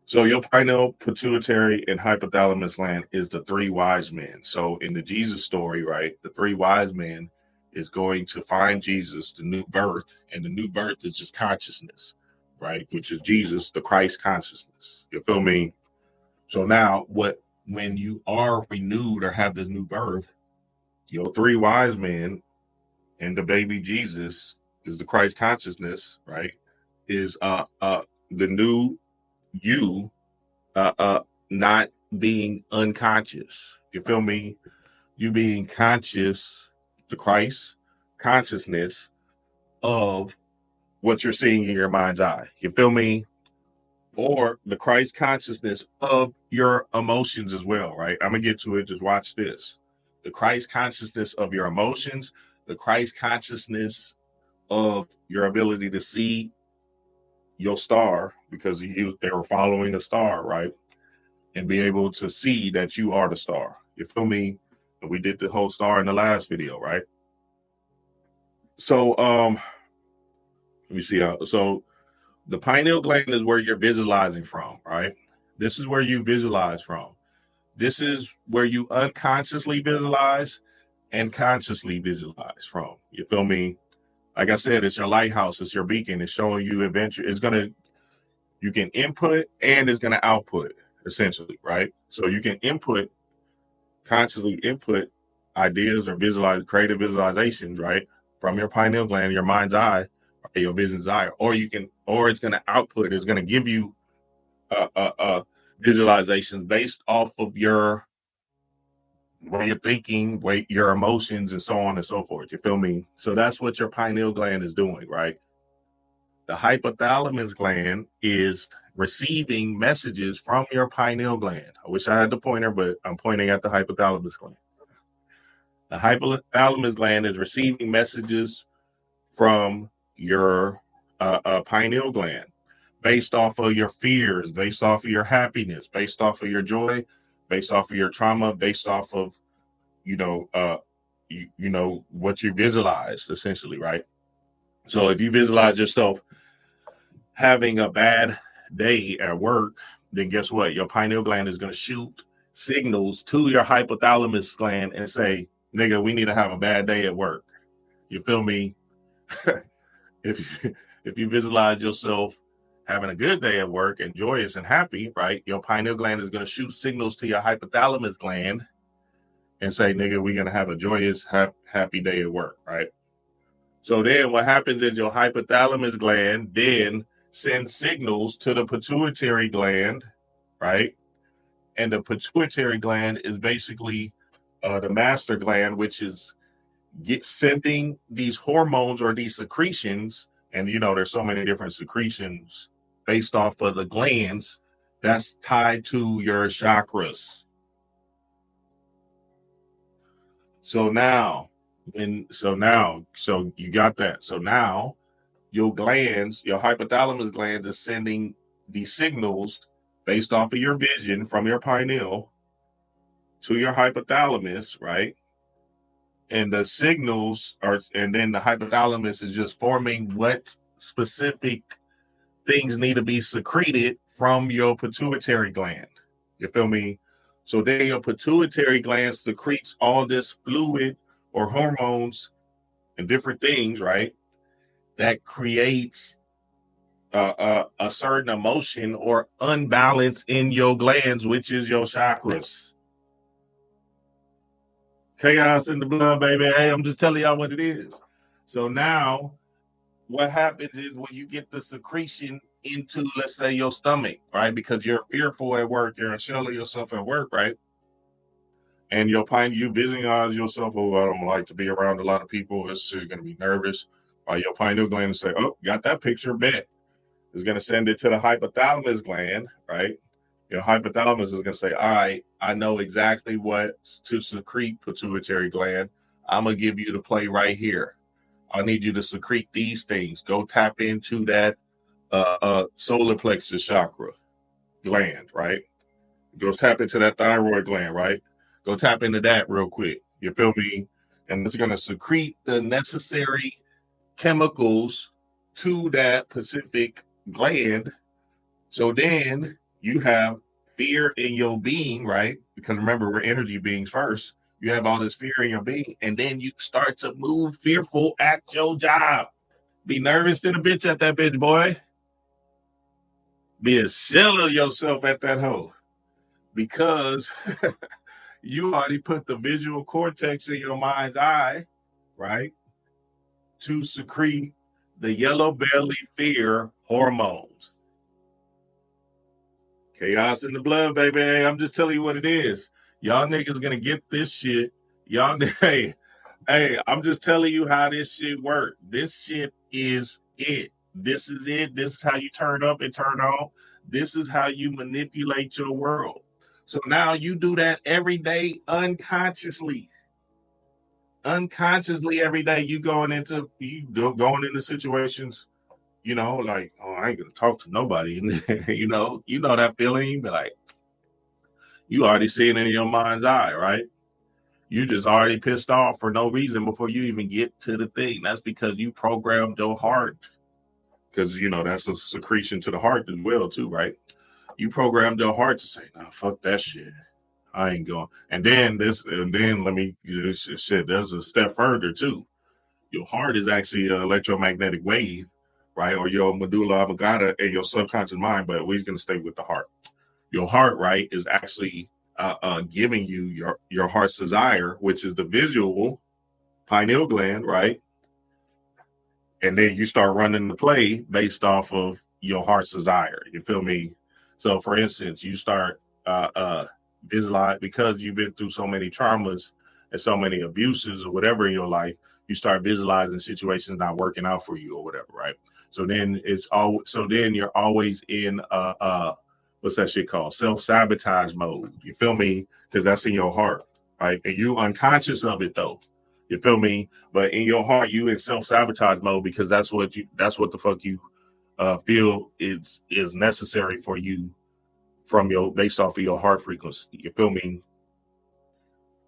So your pineal, pituitary, and hypothalamus gland is the three wise men. So in the Jesus story, right, the three wise men is going to find Jesus, the new birth, and the new birth is just consciousness, right, which is Jesus, the Christ consciousness. You feel me? So now, when you are renewed or have this new birth, your three wise men and the baby Jesus is the Christ consciousness, right? Is the new you not being unconscious. You feel me? You being conscious, the Christ consciousness of what you're seeing in your mind's eye. You feel me? Or the Christ consciousness of your emotions as well, right? I'm gonna get to it. Just watch this. The Christ consciousness of your emotions, the Christ consciousness of your ability to see your star, because they were following a star, right? And be able to see that you are the star. You feel me? And we did the whole star in the last video, right? So let me see how. So the pineal gland is where you're visualizing from, right? This is where you visualize from. This is where you unconsciously visualize and consciously visualize from. You feel me? Like I said, it's your lighthouse, it's your beacon, it's showing you adventure. You can input and it's gonna output, essentially, right? So you can consciously input ideas or creative visualizations, right? From your pineal gland, your mind's eye, or your vision's eye, or it's gonna output, it's gonna give you visualizations based off of your way you're thinking, your emotions, and so on and so forth. You feel me? So that's what your pineal gland is doing, right? The hypothalamus gland is receiving messages from your pineal gland. I wish I had the pointer, but I'm pointing at the hypothalamus gland. The hypothalamus gland is receiving messages from your pineal gland based off of your fears, based off of your happiness, based off of your joy, based off of your trauma, based off of what you visualize, essentially, right? So if you visualize yourself having a bad day at work, then guess what? Your pineal gland is going to shoot signals to your hypothalamus gland and say, nigga, we need to have a bad day at work. You feel me? if you visualize yourself having a good day at work and joyous and happy, right? Your pineal gland is going to shoot signals to your hypothalamus gland and say, nigga, we're going to have a joyous, happy day at work, right? So then what happens is your hypothalamus gland then sends signals to the pituitary gland, right? And the pituitary gland is basically the master gland, which is sending these hormones or these secretions. And, there's so many different secretions based off of the glands that's tied to your chakras. So you got that. So now your hypothalamus glands is sending these signals based off of your vision from your pineal to your hypothalamus, right? And the signals and then the hypothalamus is just forming what specific things need to be secreted from your pituitary gland. You feel me? So then your pituitary gland secretes all this fluid or hormones and different things, right? That creates a certain emotion or unbalance in your glands, which is your chakras. Chaos in the blood, baby. Hey, I'm just telling y'all what it is. So now what happens is when you get the secretion into, let's say, your stomach, right? Because you're fearful at work, you're a shell of yourself at work, right? And you visualize yourself, oh, I don't like to be around a lot of people. It's going to be nervous. While your pineal gland say, oh, got that picture, bet. It's going to send it to the hypothalamus gland, right? Your hypothalamus is going to say, all right, I know exactly what to secrete, pituitary gland. I'm going to give you the play right here. I need you to secrete these things. Go tap into that solar plexus chakra gland, right? Go tap into that thyroid gland, right? Go tap into that real quick. You feel me? And it's going to secrete the necessary chemicals to that specific gland. So then you have fear in your being, right? Because remember, we're energy beings first. You have all this fear in your being, and then you start to move fearful at your job. Be nervous to the bitch at that bitch, boy. Be a shell of yourself at that hoe. Because you already put the visual cortex in your mind's eye, right? To secrete the yellow belly fear hormones. Chaos in the blood, baby. Hey, I'm just telling you what it is. Y'all niggas gonna get this shit. Y'all, hey, I'm just telling you how this shit works. This shit is it. This is it. This is how you turn up and turn off. This is how you manipulate your world. So now you do that every day unconsciously. Unconsciously every day you going into situations, like, oh, I ain't gonna talk to nobody. You know that feeling. You be like, you already see it in your mind's eye, right? You just already pissed off for no reason before you even get to the thing. That's because you programmed your heart. Because that's a secretion to the heart as well, too, right? You programmed your heart to say, "Nah, fuck that shit. I ain't going." And then let me shit. There's a step further too. Your heart is actually an electromagnetic wave, right? Or your medulla oblongata and your subconscious mind. But we're gonna stay with the heart. Your heart, right, is actually giving you your heart's desire, which is the visual pineal gland, right? And then you start running the play based off of your heart's desire. You feel me? So, for instance, you start visualize, because you've been through so many traumas and so many abuses or whatever in your life. You start visualizing situations not working out for you or whatever, right? So then you're always in what's that shit called? Self-sabotage mode. You feel me? Because that's in your heart, right? And you unconscious of it though. You feel me? But in your heart, you in self-sabotage mode because that's what the fuck you feel is necessary for you based off of your heart frequency. You feel me?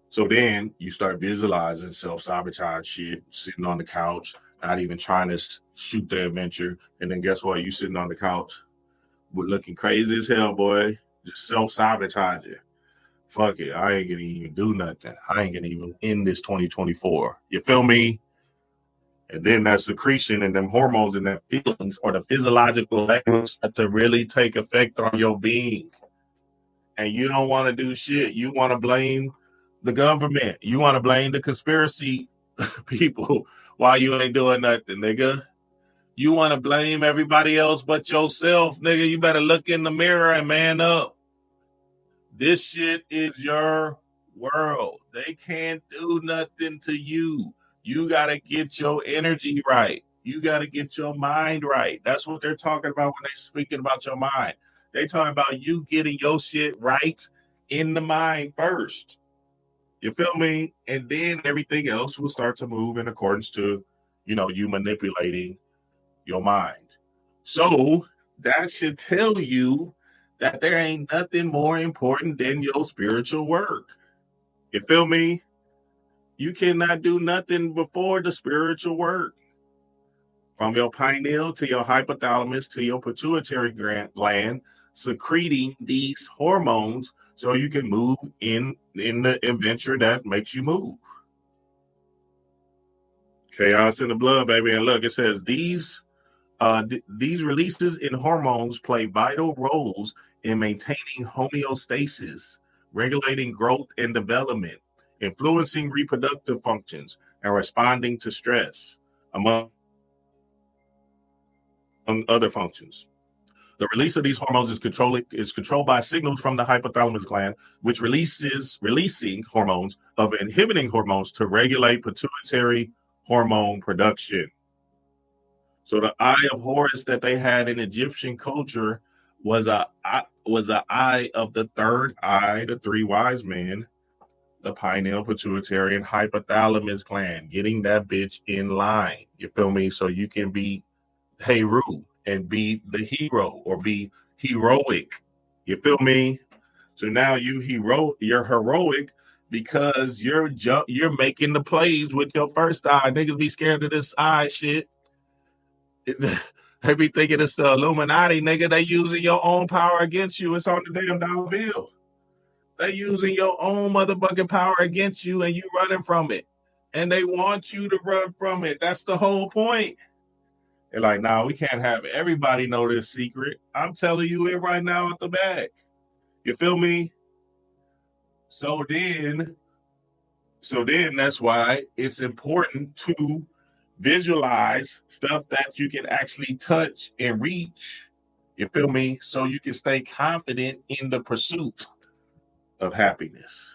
So then you start visualizing self-sabotage shit, sitting on the couch, not even trying to shoot the adventure. And then guess what? You sitting on the couch with looking crazy as hell, boy. Just self-sabotaging. Fuck it. I ain't gonna even do nothing. I ain't gonna even end this 2024. You feel me? And then that secretion and them hormones and that feelings or the physiological language to really take effect on your being. And you don't want to do shit. You want to blame the government. You want to blame the conspiracy people while you ain't doing nothing, nigga. You want to blame everybody else but yourself, nigga. You better look in the mirror and man up. This shit is your world. They can't do nothing to you. You got to get your energy right. You got to get your mind right. That's what they're talking about when they're speaking about your mind. They talking about you getting your shit right in the mind first. You feel me? And then everything else will start to move in accordance to, you manipulating your mind. So that should tell you that there ain't nothing more important than your spiritual work. You feel me? You cannot do nothing before the spiritual work. From your pineal to your hypothalamus to your pituitary gland, secreting these hormones so you can move in the adventure that makes you move. Chaos in the blood, baby. And look, it says these releases in hormones play vital roles in maintaining homeostasis, regulating growth and development, influencing reproductive functions, and responding to stress, among other functions. The release of these hormones is controlled by signals from the hypothalamus gland, which releasing hormones of inhibiting hormones to regulate pituitary hormone production. So the eye of Horus that they had in Egyptian culture was a eye of the third eye, the three wise men, the pineal, pituitary, and hypothalamus gland, getting that bitch in line. You feel me? So you can be Heru and be the hero or be heroic. You feel me? So now you're heroic because you're making the plays with your first eye. Niggas be scared of this eye shit. They be thinking it's the Illuminati, nigga. They using your own power against you. It's on the damn dollar bill. They using your own motherfucking power against you, and you running from it. And they want you to run from it. That's the whole point. They're like, nah, we can't have everybody know this secret. I'm telling you it right now at the back. You feel me? So then that's why it's important to visualize stuff that you can actually touch and reach. You feel me? So you can stay confident in the pursuit of happiness.